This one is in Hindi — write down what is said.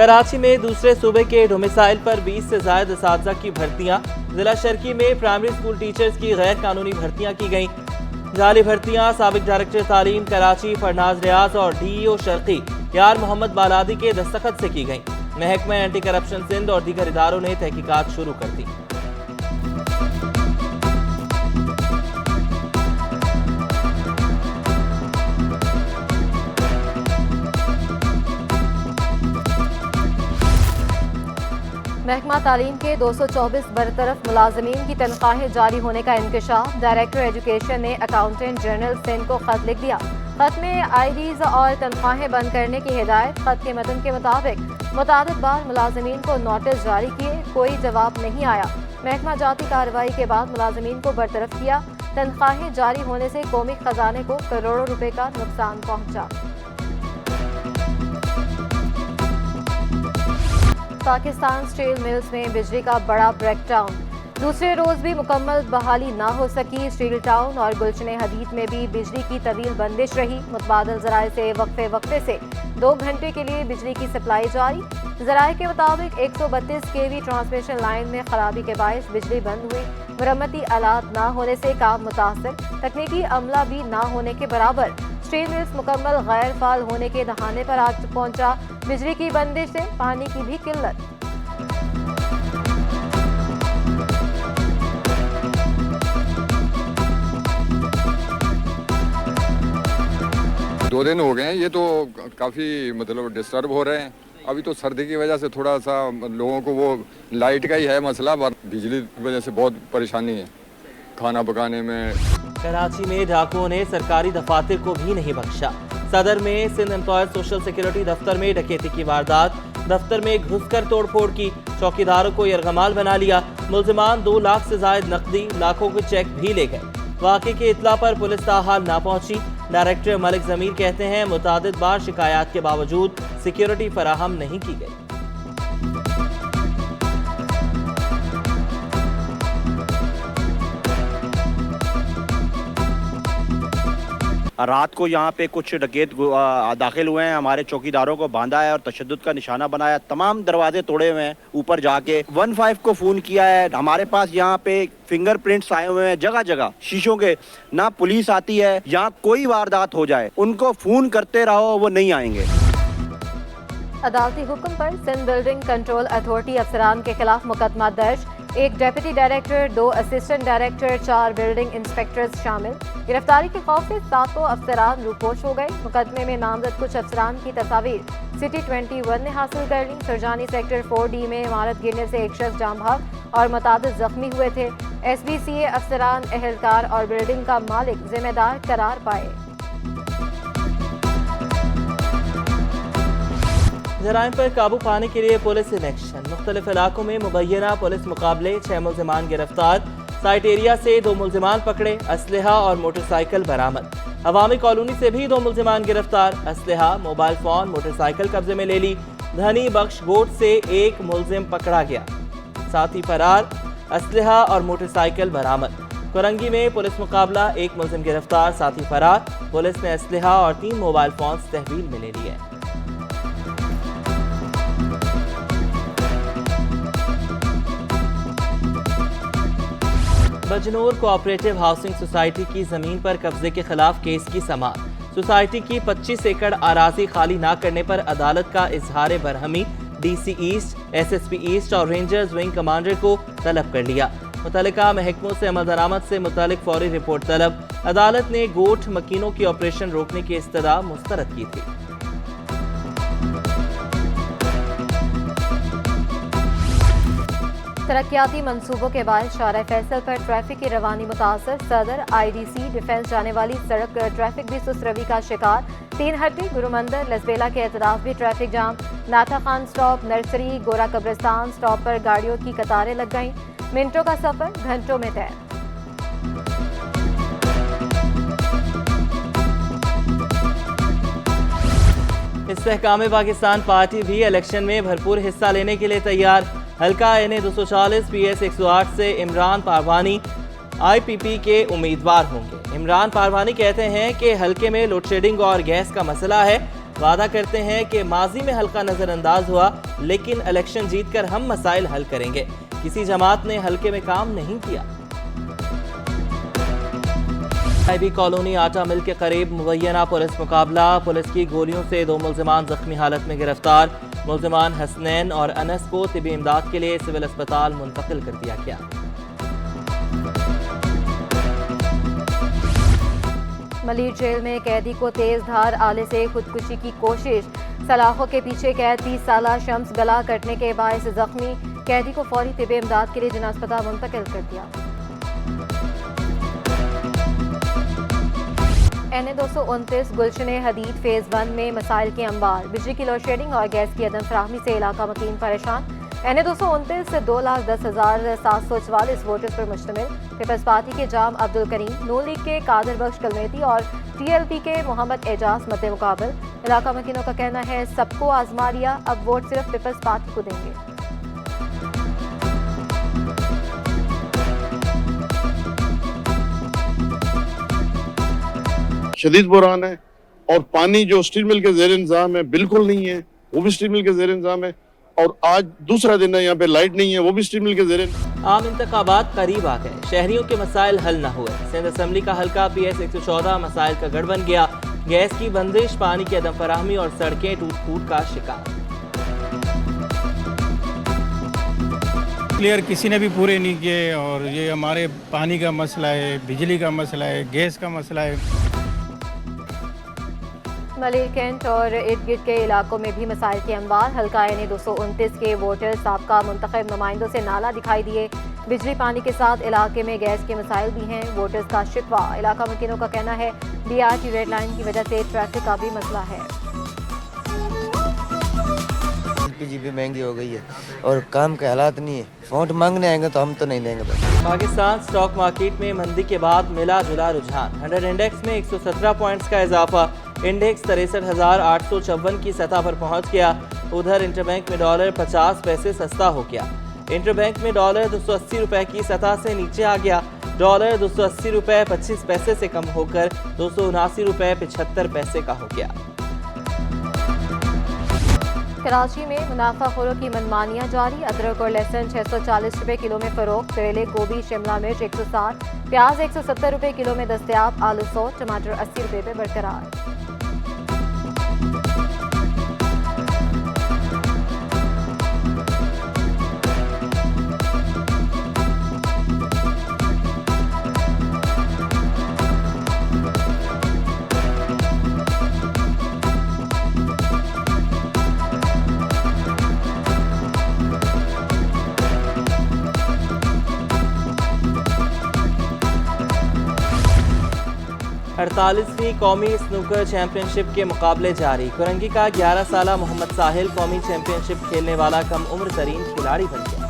कराची में दूसरे सूबे के डोमिसाइल पर 20 से ज्यादा असातिज़ा की भर्तियां। जिला शर्की में प्राइमरी स्कूल टीचर्स की गैर कानूनी भर्तियां की गईं। जाली भर्तियां साबिक डायरेक्टर तालीम कराची फरनाज रियाज और DEO शर्की यार मोहम्मद बालादी के दस्तखत से की गईं। महकमा एंटी करप्शन सिंध और दीगर इदारों ने तहकीकात शुरू कर दी। महकमा तालीम के 224 बरतरफ मुलाजमीन की तनख्वाहें जारी होने का इंकशाफ। डायरेक्टर एजुकेशन ने अकाउंटेंट जनरल सिंध को खत लिख दिया। खत में IDs और तनख्वाहें बंद करने की हिदायत। खत के मतन के मुताबिक मुतादिद बार मुलाजमीन को नोटिस जारी किए, कोई जवाब नहीं आया। महकमा जाती कार्रवाई के बाद मुलाजमीन को बरतरफ किया। तनख्वाहें जारी होने से कौमी खजाने को करोड़ों रुपए का नुकसान पहुंचा। पाकिस्तान स्टील मिल्स में बिजली का बड़ा ब्रेकडाउन। दूसरे रोज भी मुकम्मल बहाली ना हो सकी। स्टील टाउन और गुलशन हदीद में भी बिजली की तवील बंदिश रही। मुतबादल जराए से वक्फे से 2 घंटे के लिए बिजली की सप्लाई जारी। जराए के मुताबिक 132 kV ट्रांसमिशन लाइन में खराबी के बायस बिजली बंद हुई। मरम्मती आलात ना होने से काम मुतासर, तकनीकी अमला भी ना होने के बराबर। स्टील मिल्स मुकम्मल गैर फाल होने के दहाने पर आज पहुंचा। बिजली की बंदिश से पानी की भी किल्लत। दो दिन हो गए हैं, ये तो काफ़ी मतलब डिस्टर्ब हो रहे हैं। अभी तो सर्दी की वजह से थोड़ा सा लोगों को वो लाइट का ही है मसला, बिजली की वजह से बहुत परेशानी है खाना पकाने में। कराची में डाकुओं ने सरकारी दफातर को भी नहीं बख्शा। सदर में सिंध एम्प्लॉयज सोशल सिक्योरिटी दफ्तर में डकैती की वारदात। दफ्तर में घुसकर तोड़फोड़ की, चौकीदारों को यरगमाल बना लिया। मुल्जिमान 2 लाख से ज्यादा नकदी, लाखों के चेक भी ले गए। वाक़े की इत्ला पर पुलिस ताहाल ना पहुंची। डायरेक्टर मलिक जमीर कहते हैं मुतादिद बार शिकायत के बावजूद सिक्योरिटी फराहम नहीं की गई। रात को यहाँ पे कुछ डकैत दाखिल हुए हैं, हमारे चौकीदारों को बांधा है और तशद्दुद का निशाना बनाया। तमाम दरवाजे तोड़े हुए हैं। ऊपर जाके 15 को फ़ोन किया है। हमारे पास यहाँ पे फिंगरप्रिंट्स आए हुए हैं जगह जगह शीशों के। ना पुलिस आती है, यहाँ कोई वारदात हो जाए उनको फ़ोन करते रहो, वो नहीं आएंगे। अदालती हुक्म पर सिंध बिल्डिंग कंट्रोल अथॉरिटी अफसरान के खिलाफ मुकदमा दर्ज। 1 deputy director, 2 assistant director, 4 building inspectors शामिल। गिरफ्तारी के खौफ से 7 अफसरान रूपोश हो गए। मुकदमे में नामजद कुछ अफसरान की तस्वीर सिटी 21 ने हासिल कर ली। सरजानी सेक्टर 4D में इमारत गिरने से एक शख्स जाम बहक और मुतादिद जख्मी हुए थे। SBCA अफसरान, एहलकार और बिल्डिंग का मालिक जिम्मेदार करार पाए। जराइम पर काबू पाने के लिए पुलिस इन एक्शन। मुख्तलिफ इलाकों में मुबैना पुलिस मुकाबले। 6 मुल्जिमान गिरफ्तार। साइट एरिया से 2 मुल्जिमान पकड़े। असलहा और मोटरसाइकिल बरामद। अवामी कॉलोनी से भी 2 मुल्जिमान गिरफ्तार। असलहा, मोबाइल फोन, मोटरसाइकिल कब्जे में ले ली। धनी बख्श गोट से 1 मुल्जिम पकड़ा गया, साथी फरार। असलहा और मोटरसाइकिल बरामद। कोरंगी में पुलिस मुकाबला, 1 मुल्जिम गिरफ्तार, साथी फरार। पुलिस ने असलहा और 3 मोबाइल फोन तहवील में ले लिए। बजनूर कोऑपरेटिव हाउसिंग सोसाइटी की जमीन पर कब्जे के खिलाफ केस की समाअत। सोसाइटी की 25 एकड़ आराजी खाली ना करने पर अदालत का इजहार बरहमी। DC ईस्ट, SSP ईस्ट और रेंजर्स विंग कमांडर को तलब कर लिया। मुतल्लिका महकमों से अमल दरामद से मुतालिक फौरी रिपोर्ट तलब। अदालत ने गोठ मकीनों की ऑपरेशन रोकने की इस्तदा मुस्तरद की थी। तरक्याती मंसूबों के बाद शारा फैसल पर ट्रैफिक की रवानी मुतासर। सदर, IDC, डिफेंस जाने वाली सड़क ट्रैफिक भी सुस्त रवि का शिकार। 3 हट्टी, गुरुमंदिर, लसबेला के एतराफ भी ट्रैफिक जाम। नाथा खान स्टॉप, नर्सरी, गोरा कब्रिस्तान स्टॉप पर गाड़ियों की कतारें लग गईं। मिनटों का सफर घंटों में तय। इस्तेहकाम पाकिस्तान पार्टी भी इलेक्शन में भरपूर हिस्सा लेने के लिए तैयार। हल्का NA 240 PS 108 से इमरान पारवानी IPP के उम्मीदवार होंगे। इमरान पारवानी कहते हैं कि हल्के में लोड शेडिंग और गैस का मसला है। वादा करते हैं कि माजी में हल्का नजरअंदाज हुआ, लेकिन इलेक्शन जीतकर हम मसाइल हल करेंगे। किसी जमात ने हल्के में काम नहीं किया। आईबी कॉलोनी आटा मिल के करीब मुबैना पुलिस मुकाबला। पुलिस की गोलियों से 2 मुल्जिमान जख्मी हालत में गिरफ्तार। मुल्जिमान हसनैन और अनस को तिबी इमदाद के लिए सिविल अस्पताल मुंतकिल कर दिया गया। मलिर जेल में कैदी को तेज धार आले से खुदकुशी की कोशिश। सलाखों के पीछे कैद 30 साला शम्स गला कटने के बायस जख्मी। कैदी को फौरी तिबी इमदाद के लिए जिला अस्पताल मुंतकिल कर दिया। NA 229 गुलशन हदीद फेज 1 में मसाइल के अंबार। बिजली की लोड शेडिंग और गैस की अदम फराहमी से इलाका मकीन परेशान। NA 229 से 2,10,744 वोटर्स पर मुश्तमिल। पीपल्स पार्टी के जाम अब्दुल करीम, नून लीग के कादर बख्श कलमेती और TLP के मोहम्मद एजाज मद्दे मुकाबल। इलाका मकीनों का कहना है सबको आजमा लिया, अब वोट सिर्फ पीपल्स पार्टी को देंगे। शदीद बुरहान है और पानी जो स्टील मिल के जेर इंतजाम है बिल्कुल नहीं है, वो भी स्टील मिल के जेर इंतजाम है। और आज दूसरा दिन है, यहाँ पे लाइट नहीं है, वो भी स्टील मिल के जेर। आम इंतखाबात करीब आ गए, शहरियों के मसाइल हल न हुए। सिंध असम्बली का हल्का PS 114 मसाइल का गढ़ बन गया। गैस की बंदिश, पानी की अदम फराहमी और सड़कें टूट फूट का शिकार। क्लियर किसी ने भी पूरे नहीं किए और ये हमारे पानी का मसला है, बिजली का मसला है, गैस का मसला है। मलिर कैंट और इर्द गिर्द के इलाकों में भी मसाइल के अंबार। हल्का NA 229 के वोटर साबका मुंतखब नुमाइंदों से नाला दिखाई दिए। बिजली पानी के साथ इलाके में गैस के मसाइल भी हैं। वोटर्स का शिकवा। इलाका मकीनों का कहना है BR की रेड लाइन की वजह से ट्रैफिक का भी मसला है। LPG भी महंगी हो गई है और काम के हालात नहीं है। वोट मांगने आएंगे तो हम तो नहीं देंगे। बस पाकिस्तान स्टॉक मार्केट में मंदी के बाद मिला जुला रुझान। 100 इंडेक्स में 117 पॉइंट्स का इजाफा। इंडेक्स 63,854 की सतह पर पहुंच गया। उधर इंटरबैंक में डॉलर 50 पैसे सस्ता हो गया। इंटरबैंक में डॉलर 280 रुपए की सतह से नीचे आ गया। डॉलर 280 रुपए 25 पैसे से कम होकर 279 रुपए 75 पैसे का हो गया। कराची में मुनाफाखोरों की मनमानियां जारी। अदरक और लहसुन 640 रुपए किलो में फरोख्त। करेले, गोभी, शिमला मिर्च 160, प्याज 170 रुपए किलो में दस्तयाब। आलू 100, टमाटर 80 रुपए पे बरकरार। अड़तालीसवीं कौमी स्नूकर चैंपियनशिप के मुकाबले जारी। कुरंगी का 11 साला मोहम्मद साहिल कौमी चैंपियनशिप खेलने वाला कम उम्र तरीन खिलाड़ी बन गया।